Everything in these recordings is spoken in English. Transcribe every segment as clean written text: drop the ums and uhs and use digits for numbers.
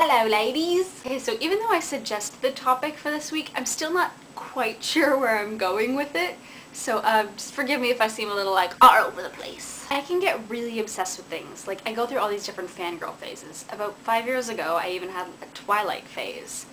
Hello ladies! Okay, so even though I suggested the topic for this week, I'm still not quite sure where I'm going with it. So just forgive me if I seem a little like all over the place. I can get really obsessed with things. Like I go through all these different fangirl phases. About 5 years ago, I even had a Twilight phase.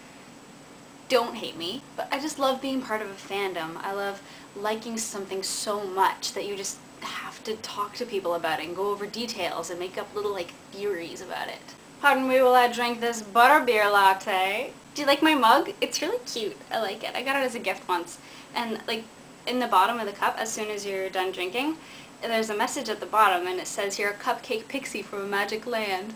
Don't hate me, but I just love being part of a fandom. I love liking something so much that you just have to talk to people about it and go over details and make up little like theories about it. Pardon me while I drink this butterbeer latte. Do you like my mug? It's really cute. I like it. I got it as a gift once. And like in the bottom of the cup, as soon as you're done drinking, there's a message at the bottom and it says you're a cupcake pixie from a magic land.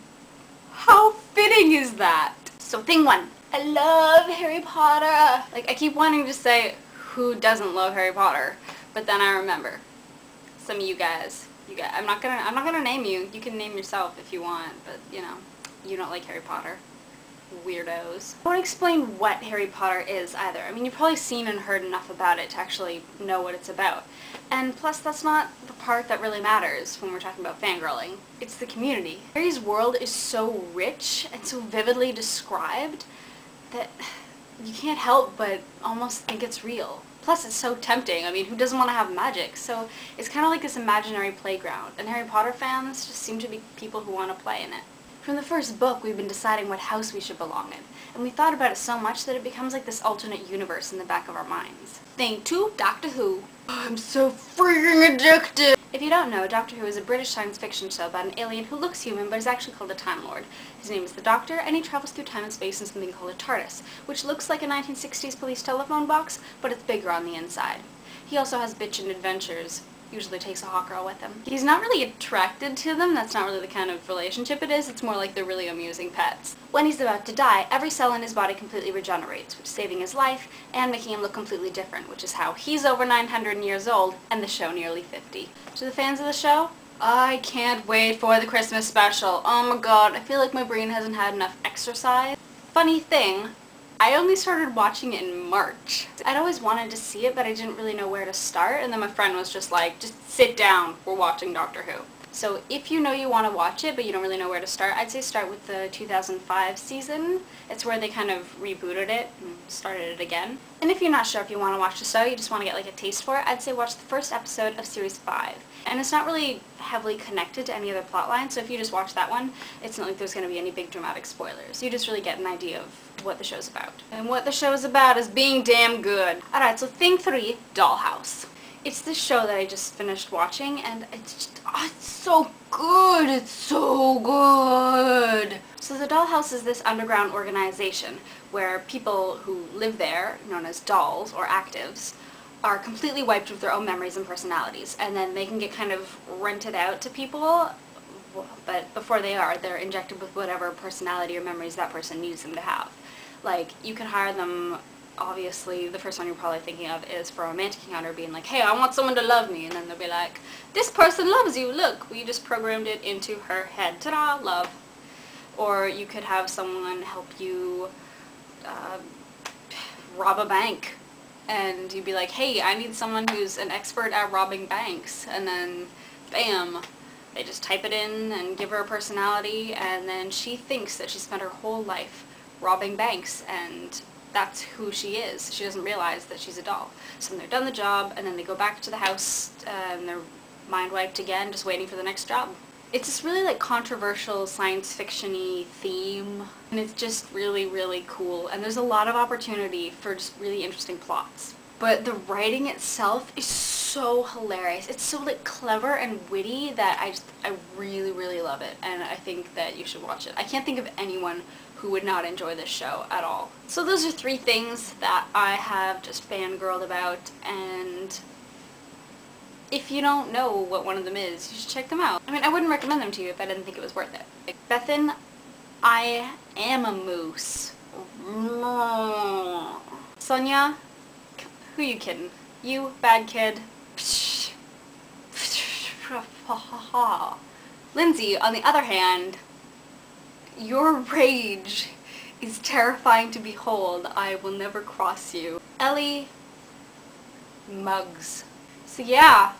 How fitting is that? So thing one, I love Harry Potter. Like I keep wanting to say who doesn't love Harry Potter, but then I remember some of you guys. I'm not gonna name you. You can name yourself if you want, but you know, you don't like Harry Potter. Weirdos. I won't explain what Harry Potter is either. I mean, you've probably seen and heard enough about it to actually know what it's about. And plus, that's not the part that really matters when we're talking about fangirling. It's the community. Harry's world is so rich and so vividly described that you can't help but almost think it's real. Plus, it's so tempting. I mean, who doesn't want to have magic? So it's kind of like this imaginary playground. And Harry Potter fans just seem to be people who want to play in it. From the first book, we've been deciding what house we should belong in, and we thought about it so much that it becomes like this alternate universe in the back of our minds. Thing 2, Doctor Who. I'm so freaking addicted! If you don't know, Doctor Who is a British science fiction show about an alien who looks human but is actually called a Time Lord. His name is the Doctor, and he travels through time and space in something called a TARDIS, which looks like a 1960s police telephone box, but it's bigger on the inside. He also has bitchin' adventures. Usually takes a hot girl with him. He's not really attracted to them, that's not really the kind of relationship it is, it's more like they're really amusing pets. When he's about to die, every cell in his body completely regenerates, which is saving his life and making him look completely different, which is how he's over 900 years old and the show nearly 50. To the fans of the show, I can't wait for the Christmas special. Oh my god, I feel like my brain hasn't had enough exercise. Funny thing, I only started watching it in March. I'd always wanted to see it, but I didn't really know where to start, and then my friend was just like, just sit down, we're watching Doctor Who. So if you know you want to watch it, but you don't really know where to start, I'd say start with the 2005 season. It's where they kind of rebooted it and started it again. And if you're not sure if you want to watch the show, you just want to get like a taste for it, I'd say watch the first episode of Series 5. And it's not really heavily connected to any other plotline, so if you just watch that one, it's not like there's going to be any big dramatic spoilers. You just really get an idea of what the show's about. And what the show's about is being damn good. Alright, so thing 3, Dollhouse. It's this show that I just finished watching, and it's just, oh, it's so good! It's so good! So the Dollhouse is this underground organization where people who live there, known as dolls or actives, are completely wiped of their own memories and personalities, and then they can get kind of rented out to people, but before they're injected with whatever personality or memories that person needs them to have. Like, you can hire them, obviously, the first one you're probably thinking of is for a romantic encounter, being like, hey, I want someone to love me, and then they'll be like, this person loves you, look, we just programmed it into her head, ta-da, love. Or you could have someone help you rob a bank. And you'd be like, hey, I need someone who's an expert at robbing banks. And then, bam, they just type it in and give her a personality, and then she thinks that she spent her whole life robbing banks, and that's who she is. She doesn't realize that she's a doll. So then they're done the job, and then they go back to the house, and they're mind wiped again, just waiting for the next job. It's this really like controversial science fiction-y theme, and it's just really, really cool, and there's a lot of opportunity for just really interesting plots. But the writing itself is so hilarious. It's so like clever and witty that I really, really love it, and I think that you should watch it. I can't think of anyone who would not enjoy this show at all. So those are 3 things that I have just fangirled about, and if you don't know what one of them is, you should check them out. I mean, I wouldn't recommend them to you if I didn't think it was worth it. Like, Bethan, I am a moose. Sonia, who you kidding? You, bad kid. Lindsay, on the other hand, your rage is terrifying to behold. I will never cross you. Ellie, mugs. So yeah,